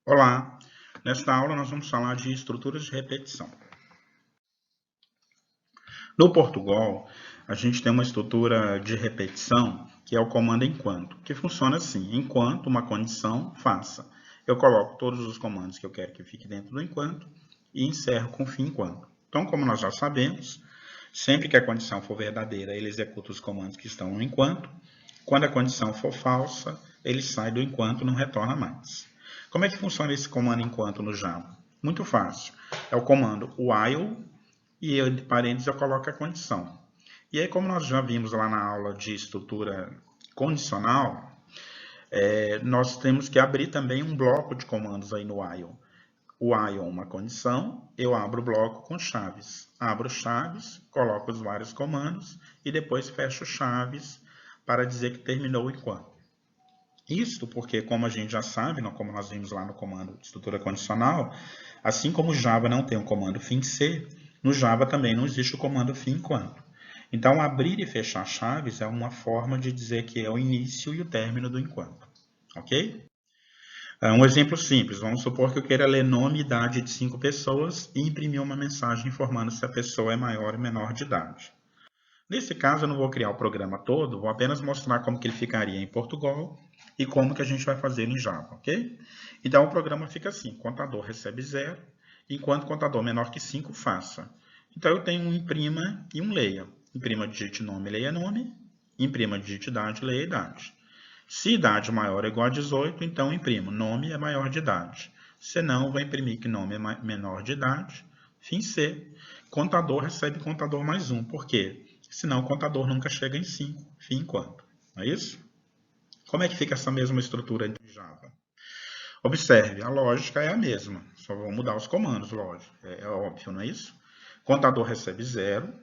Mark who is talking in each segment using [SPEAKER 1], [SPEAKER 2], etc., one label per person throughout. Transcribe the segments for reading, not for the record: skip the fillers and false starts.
[SPEAKER 1] Olá, nesta aula nós vamos falar de estruturas de repetição. No Portugal, a gente tem uma estrutura de repetição que é o comando enquanto, que funciona assim: enquanto uma condição, faça. Eu coloco todos os comandos que eu quero que fique dentro do enquanto e encerro com fim enquanto. Então, como nós já sabemos, sempre que a condição for verdadeira, ele executa os comandos que estão no enquanto. Quando a condição for falsa, ele sai do enquanto e não retorna mais. Como é que funciona esse comando enquanto no Java? Muito fácil. É o comando while e entre parênteses eu coloco a condição. E aí, como nós já vimos lá na aula de estrutura condicional, nós temos que abrir também um bloco de comandos aí no while. O while é uma condição, eu abro o bloco com chaves. Abro chaves, coloco os vários comandos e depois fecho chaves para dizer que terminou o enquanto. Isto porque, como a gente já sabe, como nós vimos lá no comando de estrutura condicional, assim como o Java não tem o comando fim-c, no Java também não existe o comando fim enquanto. Então, abrir e fechar chaves é uma forma de dizer que é o início e o término do enquanto. Ok? Um exemplo simples, vamos supor que eu queira ler nome e idade de 5 pessoas e imprimir uma mensagem informando se a pessoa é maior ou menor de idade. Nesse caso, eu não vou criar o programa todo, vou apenas mostrar como que ele ficaria em Portugal e como que a gente vai fazer em Java, ok? Então, o programa fica assim: contador recebe 0, enquanto contador menor que 5, faça. Então, eu tenho um imprima e um leia. Imprima, digite nome, leia nome. Imprima, digite idade, leia idade. Se idade maior ou igual a 18, então imprimo nome é maior de idade. Se não, vou imprimir que nome é menor de idade. Fim C. Contador recebe contador mais 1. Por quê? Senão o contador nunca chega em 5, fim enquanto. Não é isso? Como é que fica essa mesma estrutura de Java? Observe, a lógica é a mesma, só vou mudar os comandos, lógico, é óbvio, não é isso? Contador recebe 0,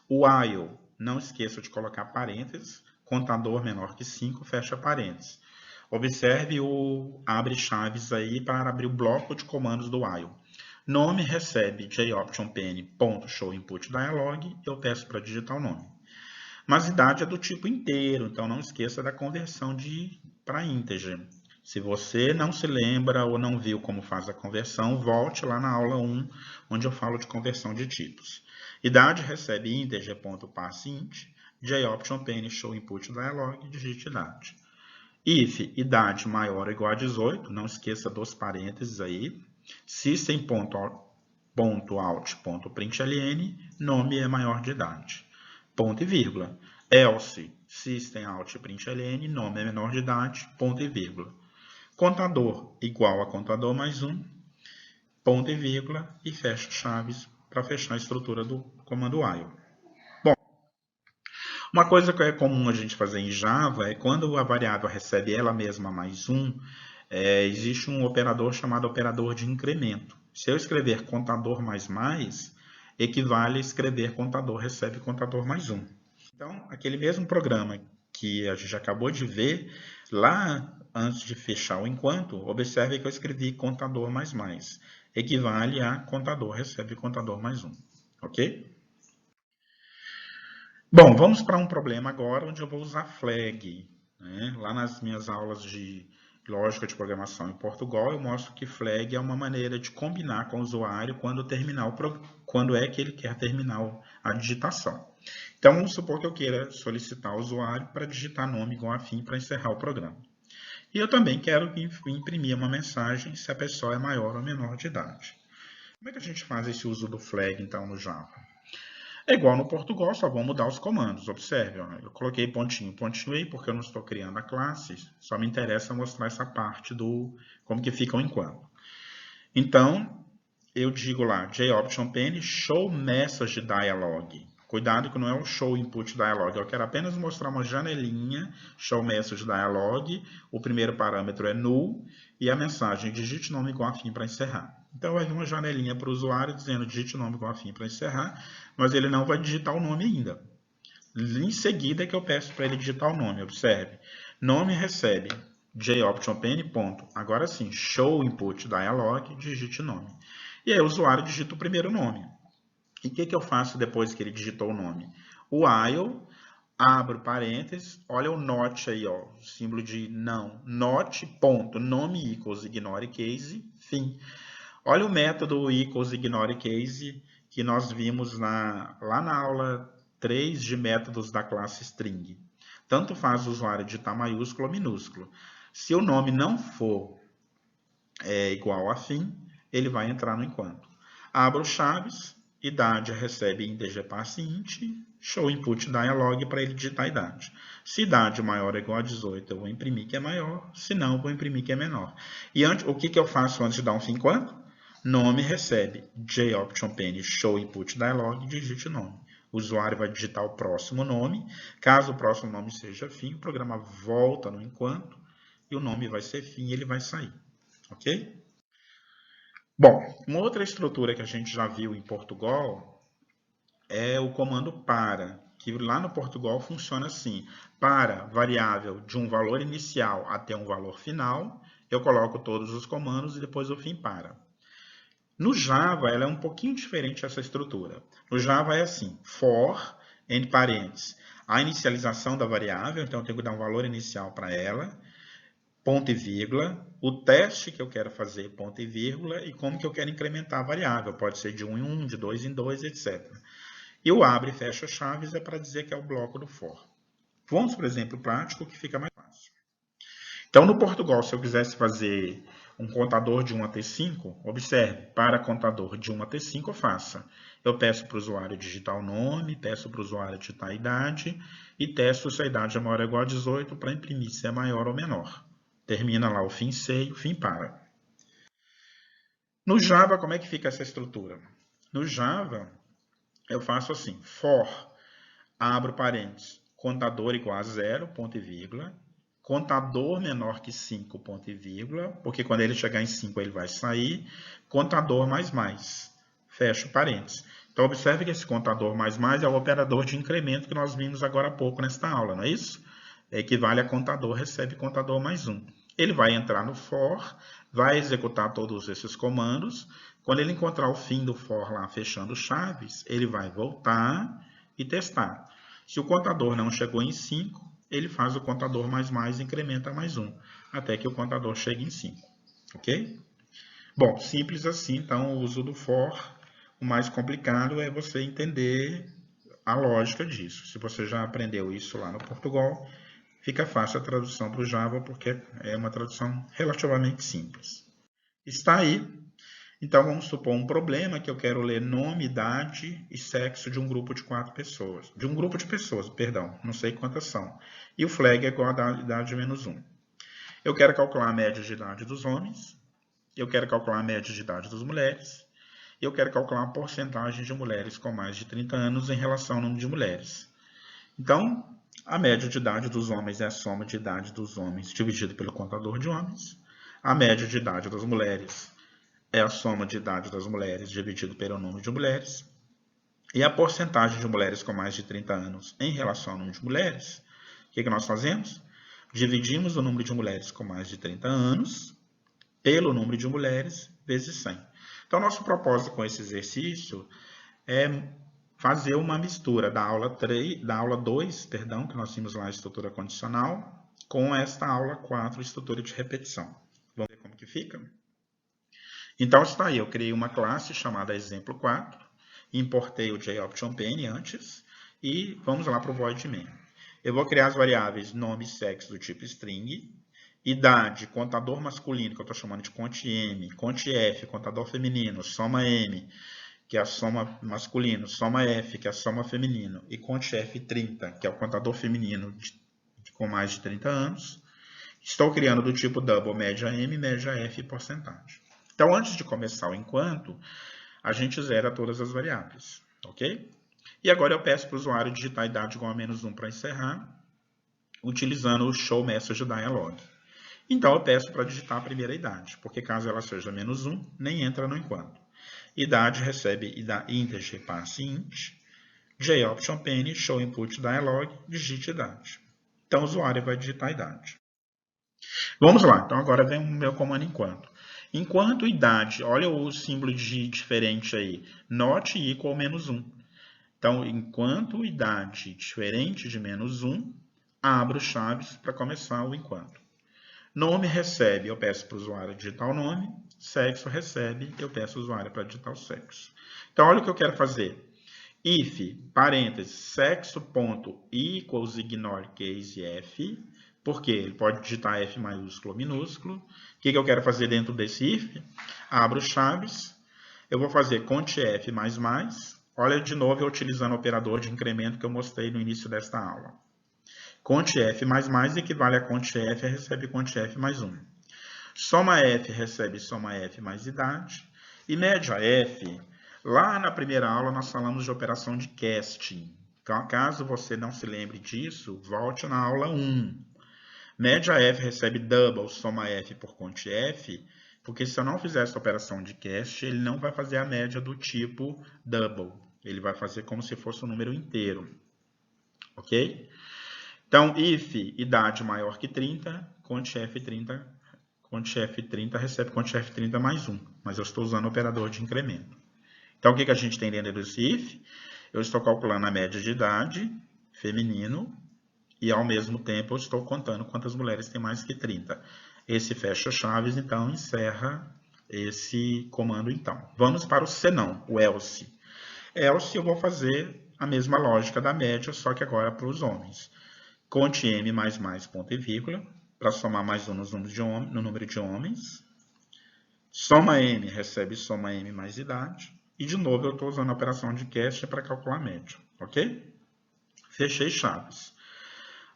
[SPEAKER 1] o while, não esqueça de colocar parênteses, contador menor que 5, fecha parênteses. Observe o abre chaves aí para abrir o bloco de comandos do while. Nome recebe joptionpen.showInputDialog, eu peço para digitar o nome. Mas idade é do tipo inteiro, então não esqueça da conversão para integer. Se você não se lembra ou não viu como faz a conversão, volte lá na aula 1, onde eu falo de conversão de tipos. Idade recebe integer.parseInt, joptionpen showInputDialog, digite idade. If idade maior ou igual a 18, não esqueça dos parênteses aí. System.out.println, nome é maior de idade. Ponto e vírgula. Else, system.out.println, nome é menor de idade, ponto e vírgula. Contador igual a contador mais 1, ponto e vírgula, e fecha chaves para fechar a estrutura do comando while. Bom, uma coisa que é comum a gente fazer em Java é quando a variável recebe ela mesma mais 1, existe um operador chamado operador de incremento. Se eu escrever contador mais, equivale a escrever contador recebe contador mais 1. Então, aquele mesmo programa que a gente acabou de ver, lá antes de fechar o enquanto, observe que eu escrevi contador mais. Equivale a contador recebe contador mais 1. Ok? Bom, vamos para um problema agora onde eu vou usar flag. Né? Lá nas minhas aulas de lógica de programação em Portugal, eu mostro que flag é uma maneira de combinar com o usuário quando é que ele quer terminar a digitação. Então, vamos supor que eu queira solicitar ao usuário para digitar nome igual a fim para encerrar o programa. E eu também quero imprimir uma mensagem se a pessoa é maior ou menor de idade. Como é que a gente faz esse uso do flag, então, no Java? É igual no Portugal, só vou mudar os comandos. Observe, ó, eu coloquei pontinho aí porque eu não estou criando a classe, só me interessa mostrar essa parte do como que fica o enquanto. Então, eu digo lá, joptionpen show message dialog. Cuidado que não é o show input dialog, eu quero apenas mostrar uma janelinha, show message dialog, o primeiro parâmetro é null, e a mensagem digite nome igual a fim para encerrar. Então vai vir uma janelinha para o usuário dizendo digite nome igual a fim para encerrar, mas ele não vai digitar o nome ainda. Em seguida é que eu peço para ele digitar o nome, observe. Nome recebe joptionpen, ponto. Agora sim, show input dialog, digite nome. E aí o usuário digita o primeiro nome. E o que eu faço depois que ele digitou o nome? O while, abro parênteses, olha o not aí, ó, símbolo de não, not, ponto, nome equals ignore case, fim. Olha o método equals ignore case que nós vimos lá na aula 3 de métodos da classe string. Tanto faz o usuário digitar maiúsculo ou minúsculo. Se o nome não for igual a fim, ele vai entrar no enquanto. Abro chaves, idade recebe integer passe int, show input dialog para ele digitar a idade. Se idade maior ou igual a 18, eu vou imprimir que é maior, se não, eu vou imprimir que é menor. E o que eu faço antes de dar um fim enquanto? Nome recebe JOptionPen show input dialog, digite o nome. O usuário vai digitar o próximo nome. Caso o próximo nome seja fim, o programa volta no enquanto e o nome vai ser fim e ele vai sair. Ok? Bom, uma outra estrutura que a gente já viu em Portugal é o comando para, que lá no Portugal funciona assim. Para variável de um valor inicial até um valor final, eu coloco todos os comandos e depois o fim para. No Java, ela é um pouquinho diferente essa estrutura. No Java é assim, for, entre parênteses, a inicialização da variável, então eu tenho que dar um valor inicial para ela, ponto e vírgula, o teste que eu quero fazer, ponto e vírgula, e como que eu quero incrementar a variável, pode ser de 1 em 1, de 2 em 2, etc. E o abre e fecha chaves é para dizer que é o bloco do for. Vamos para o exemplo prático que fica mais fácil. Então, no Portugal, se eu quisesse fazer um contador de 1 até 5, observe, para contador de 1 até 5, eu faço. Eu peço para o usuário digitar o nome, peço para o usuário digitar a idade e testo se a idade é maior ou igual a 18 para imprimir se é maior ou menor. Termina lá o fim C e o fim para. No Java, como é que fica essa estrutura? No Java, eu faço assim, for, abro parênteses, contador igual a 0, ponto e vírgula, contador menor que 5, ponto e vírgula, porque quando ele chegar em 5 ele vai sair, contador mais, fecho parênteses. Então, observe que esse contador mais é o operador de incremento que nós vimos agora há pouco nesta aula, não é isso? Equivale a contador, recebe contador mais 1. Ele vai entrar no for, vai executar todos esses comandos. Quando ele encontrar o fim do for lá, fechando chaves, ele vai voltar e testar. Se o contador não chegou em 5, ele faz o contador mais e incrementa mais 1, até que o contador chegue em 5. Ok? Bom, simples assim, então, o uso do for. O mais complicado é você entender a lógica disso. Se você já aprendeu isso lá no Portugal, fica fácil a tradução para o Java, porque é uma tradução relativamente simples. Está aí. Então, vamos supor um problema que eu quero ler nome, idade e sexo de um grupo de 4 pessoas. De um grupo de pessoas, perdão, não sei quantas são. E o flag é igual a idade menos 1. Eu quero calcular a média de idade dos homens. Eu quero calcular a média de idade das mulheres. E eu quero calcular a porcentagem de mulheres com mais de 30 anos em relação ao número de mulheres. Então, a média de idade dos homens é a soma de idade dos homens dividido pelo contador de homens. A média de idade das mulheres é a soma de idade das mulheres dividido pelo número de mulheres. E a porcentagem de mulheres com mais de 30 anos em relação ao número de mulheres, o que nós fazemos? Dividimos o número de mulheres com mais de 30 anos pelo número de mulheres vezes 100. Então, nosso propósito com esse exercício é fazer uma mistura da aula 2, perdão, que nós tínhamos lá a estrutura condicional, com esta aula 4, estrutura de repetição. Vamos ver como que fica? Então, está aí, eu criei uma classe chamada exemplo 4, importei o JOptionPen antes, e vamos lá para o void main. Eu vou criar as variáveis nome e sexo do tipo string, idade, contador masculino, que eu estou chamando de cont_m, cont_f, contador feminino, soma m, que é a soma masculino, soma f, que é a soma feminino, e cont_f 30, que é o contador feminino com mais de 30 anos. Estou criando do tipo double, média m, média f e porcentagem. Então, antes de começar o enquanto, a gente zera todas as variáveis, ok? E agora eu peço para o usuário digitar a idade igual a menos 1 para encerrar, utilizando o show message dialog. Então, eu peço para digitar a primeira idade, porque caso ela seja menos 1, nem entra no enquanto. Idade recebe integer passe int, JOptionPen, show input dialog, digite idade. Então, o usuário vai digitar a idade. Vamos lá, então agora vem o meu comando enquanto. Enquanto idade, olha o símbolo de diferente aí, not equal menos 1. Então, enquanto idade diferente de menos 1, abro chaves para começar o enquanto. Nome recebe, eu peço para o usuário digitar o nome. Sexo recebe, eu peço ao usuário para digitar o sexo. Então, olha o que eu quero fazer. If, parênteses, sexo.equals ignore case F, porque ele pode digitar F maiúsculo ou minúsculo. O que eu quero fazer dentro desse if? Abro chaves, eu vou fazer cont F mais. Olha de novo eu utilizando o operador de incremento que eu mostrei no início desta aula. Cont F mais equivale a cont F recebe cont F mais 1. Soma F recebe soma F mais idade. E média F, lá na primeira aula nós falamos de operação de casting. Então, caso você não se lembre disso, volte na aula 1. Média F recebe double soma F por cont F, porque se eu não fizer essa operação de cast, ele não vai fazer a média do tipo double. Ele vai fazer como se fosse um número inteiro. Ok? Então, if idade maior que 30, cont F30 recebe cont F30 mais 1. Mas eu estou usando o operador de incremento. Então, o que a gente tem dentro desse if? Eu estou calculando a média de idade feminino e, ao mesmo tempo, eu estou contando quantas mulheres têm mais que 30. Esse fecha chaves, então, encerra esse comando, então. Vamos para o senão, o else. Else eu vou fazer a mesma lógica da média, só que agora para os homens. Cont M mais, ponto e vírgula, para somar mais 1 no número de homens. Soma M recebe soma M mais idade. E, de novo, eu estou usando a operação de cast para calcular a média. Ok? Fechei chaves.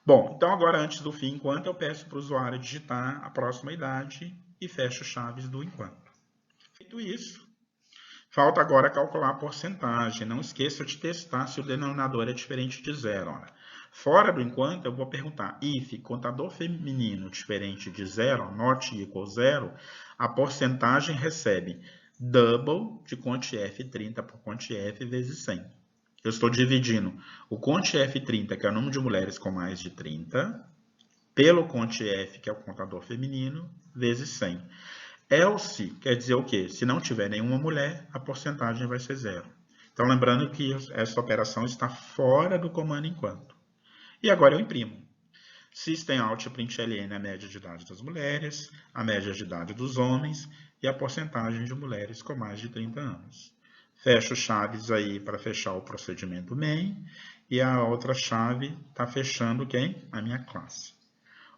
[SPEAKER 1] Bom, então agora, antes do fim, enquanto, eu peço para o usuário digitar a próxima idade e fecho chaves do enquanto. Feito isso, falta agora calcular a porcentagem. Não esqueça de testar se o denominador é diferente de 0. Olha. Fora do enquanto, eu vou perguntar if contador feminino diferente de 0, not equal 0, a porcentagem recebe double de cont F30 por cont F vezes 100. Eu estou dividindo o cont F30, que é o número de mulheres com mais de 30, pelo cont F, que é o contador feminino, vezes 100. Else quer dizer o quê? Se não tiver nenhuma mulher, a porcentagem vai ser 0. Então, lembrando que essa operação está fora do comando enquanto. E agora eu imprimo. Systemout.println a média de idade das mulheres, a média de idade dos homens e a porcentagem de mulheres com mais de 30 anos. Fecho chaves aí para fechar o procedimento main e a outra chave está fechando quem? A minha classe.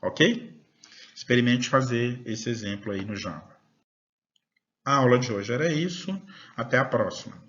[SPEAKER 1] Ok? Experimente fazer esse exemplo aí no Java. A aula de hoje era isso. Até a próxima.